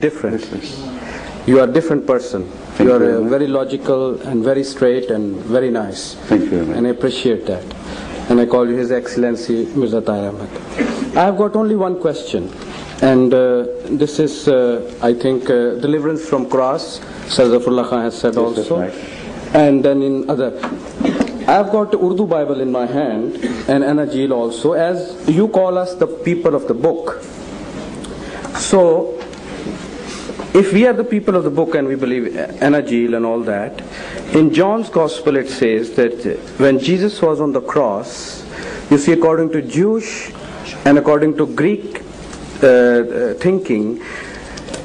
different. You are a different person. You are very logical and very straight and very nice. Thank you very much. And I appreciate that. And I call you His Excellency Mirza Tahir Ahmad. I have got only one question. And this is, I think, deliverance from cross. Sarzafullah Khan has said Yes, also. that's right. And then in other. I have got the Urdu Bible in my hand and Anajil also. As you call us the people of the book. So, if we are the people of the book and we believe Anajil and all that, in John's Gospel it says that when Jesus was on the cross, you see, according to Jewish and according to Greek thinking,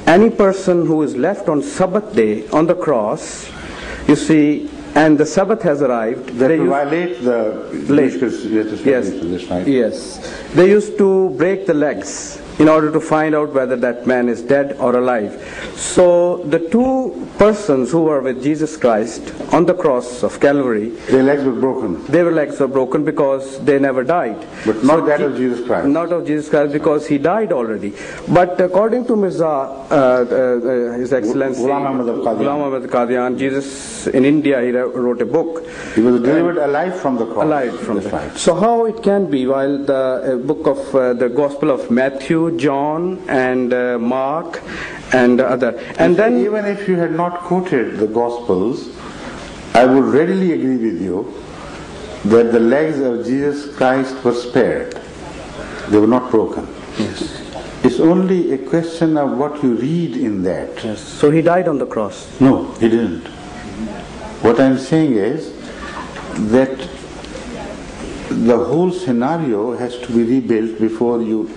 any person who is left on Sabbath day on the cross, you see, and the Sabbath has arrived, they violate the Yes, they used to break the legs in order to find out whether that man is dead or alive. So the two persons who were with Jesus Christ on the cross of Calvary, their legs were broken. Their legs were broken because they never died. But not that of Jesus Christ. Not of Jesus Christ, because he died already. But according to Mirza, His Excellency Ghulam Ahmad Qadian, Jesus in India, he wrote a book. He was delivered alive from the cross. Alive from the cross. So how it can be, while the book of the Gospel of Matthew, John and Mark and other, and then even if you had not quoted the Gospels, I would readily agree with you that the legs of Jesus Christ were spared. They were not broken. Yes. It's only a question of what you read in that. Yes. So he died on the cross. No, he didn't. What I'm saying is that the whole scenario has to be rebuilt before you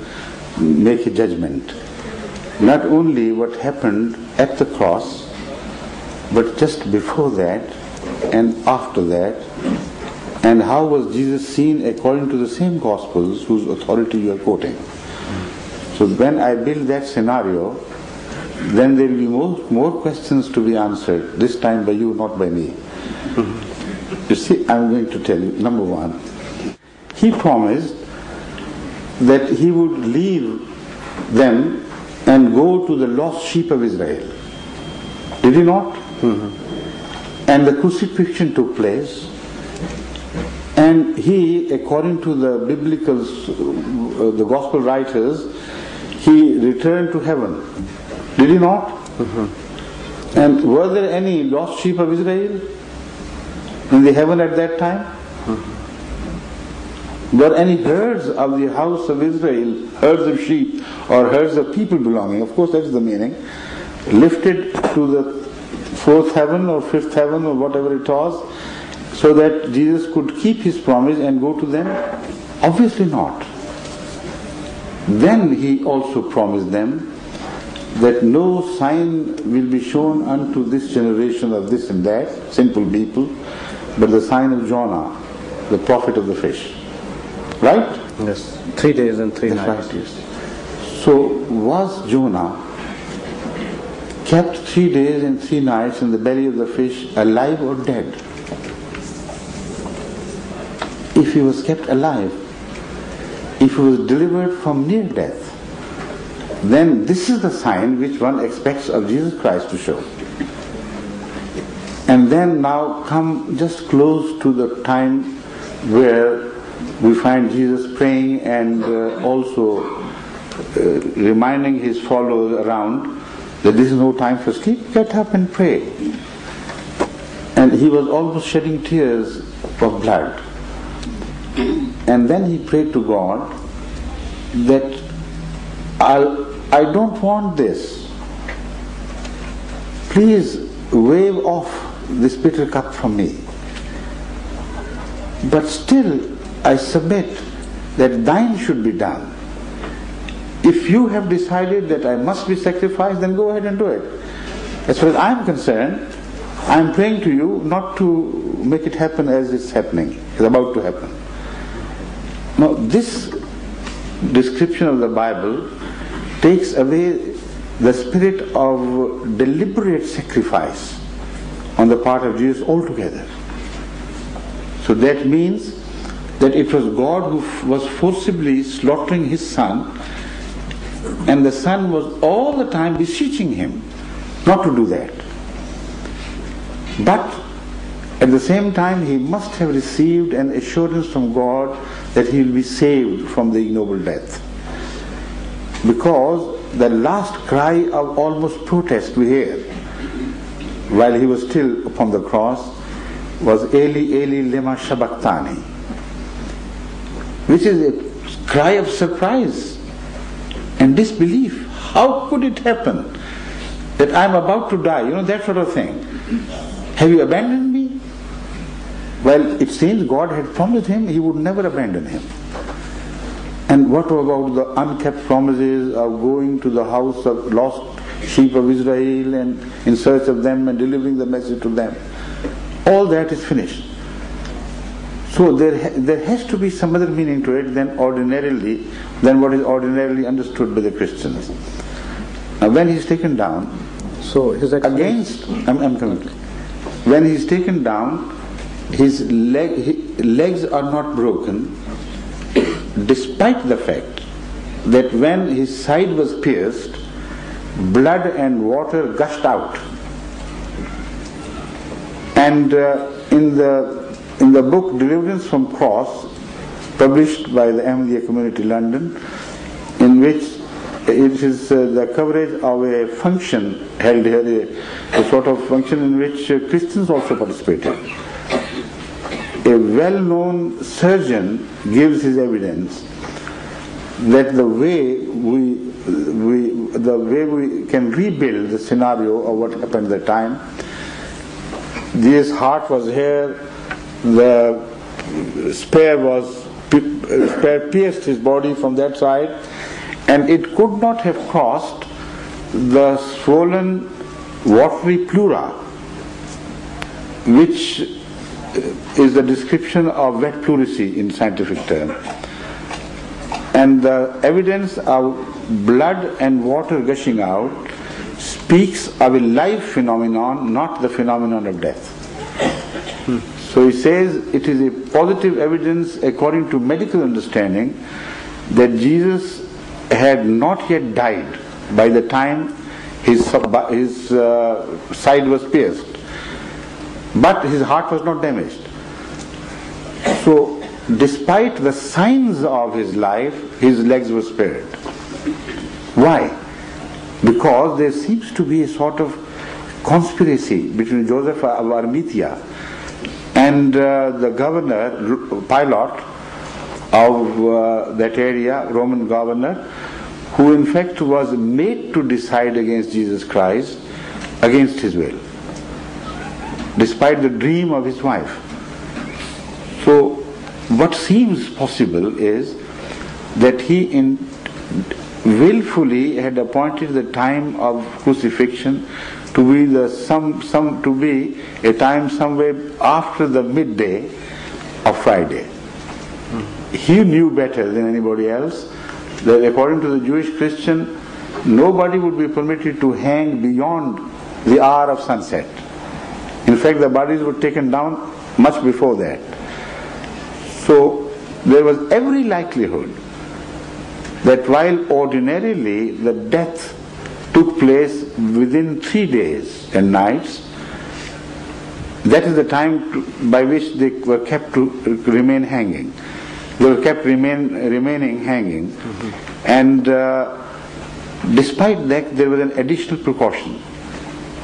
make a judgment. Not only what happened at the cross, but just before that and after that, and how was Jesus seen according to the same Gospels whose authority you are quoting. So when I build that scenario, then there will be more questions to be answered, this time by you, not by me. You see, I'm going to tell you, number one, he promised that he would leave them and go to the lost sheep of Israel. Did he not? And the crucifixion took place, and he, according to the biblical, the gospel writers, he returned to heaven. Did he not? And were there any lost sheep of Israel in the heaven at that time? Were any herds of the house of Israel, herds of sheep or herds of people belonging, of course that's the meaning, lifted to the fourth heaven or fifth heaven or whatever it was, so that Jesus could keep his promise and go to them? Obviously not. Then he also promised them that no sign will be shown unto this generation of this and that, simple people, but the sign of Jonah, the prophet of the fish. Right? Yes. 3 days and 3 That's nights. right, yes. So was Jonah kept 3 days and 3 nights in the belly of the fish, alive or dead? If he was kept alive, if he was delivered from near death, then this is the sign which one expects of Jesus Christ to show. And then now come just close to the time where we find Jesus praying and also reminding his followers around that this is no time for sleep, get up and pray. And he was almost shedding tears of blood. And then he prayed to God that I don't want this. Please wave off this bitter cup from me. But still I submit that thine should be done. If you have decided that I must be sacrificed, then go ahead and do it. As far as I am concerned, I am praying to you not to make it happen as it's happening, it's about to happen. Now this description of the Bible takes away the spirit of deliberate sacrifice on the part of Jesus altogether. So that means that it was God who was forcibly slaughtering his son And the son was all the time beseeching him not to do that. But at the same time, he must have received an assurance from God that he will be saved from the ignoble death. Because the last cry of almost protest we hear while he was still upon the cross was Eli, Eli, lema sabachthani, which is a cry of surprise and disbelief. How could it happen that I am about to die? You know, that sort of thing. Have you abandoned me? Well, it seems God had promised him he would never abandon him. And what about the unkept promises of going to the house of lost sheep of Israel and in search of them and delivering the message to them? All that is finished. So there has to be some other meaning to it than what is ordinarily understood by the Christians. Now when he is taken down, so his I'm coming. When he is taken down, his legs are not broken, despite the fact that when his side was pierced, blood and water gushed out. And in the book Deliverance from Cross, published by the Ahmadiyya Community London, in which it is the coverage of a function held here, a sort of function in which Christians also participated. A well-known surgeon gives his evidence that the way we can rebuild the scenario of what happened at the time. His heart was here, the spear pierced his body from that side, and it could not have crossed the swollen watery pleura, which is the description of wet pleurisy in scientific term. And the evidence of blood and water gushing out speaks of a live phenomenon, not the phenomenon of death. So he says it is a positive evidence according to medical understanding that Jesus had not yet died by the time his side was pierced. But his heart was not damaged. So, despite the signs of his life, his legs were spared. Why? Because there seems to be a sort of conspiracy between Joseph of Arimathea and the governor, Pilate, of that area, Roman governor, who in fact was made to decide against Jesus Christ against his will, despite the dream of his wife. So what seems possible is that he willfully had appointed the time of crucifixion to be a time somewhere after the midday of Friday. He knew better than anybody else that according to the Jewish Christian, nobody would be permitted to hang beyond the hour of sunset. In fact, the bodies were taken down much before that. So there was every likelihood that while ordinarily the death took place within 3 days and nights, that is the time by which they were kept to remain hanging. They were kept remaining hanging, and despite that there was an additional precaution.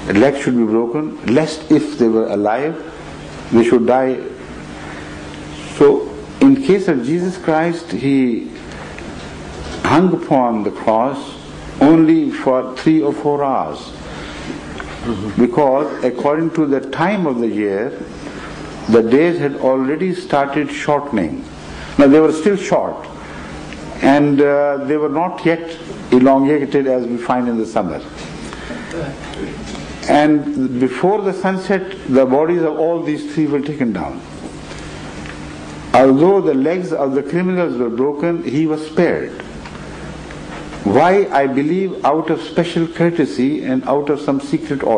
The legs should be broken, lest if they were alive, they should die. So, in case of Jesus Christ, he hung upon the cross only for 3 or 4 hours. Because according to the time of the year, the days had already started shortening. Now they were still short, and they were not yet elongated as we find in the summer. And before the sunset, the bodies of all these 3 were taken down. Although the legs of the criminals were broken, he was spared. Why? I believe out of special courtesy and out of some secret order.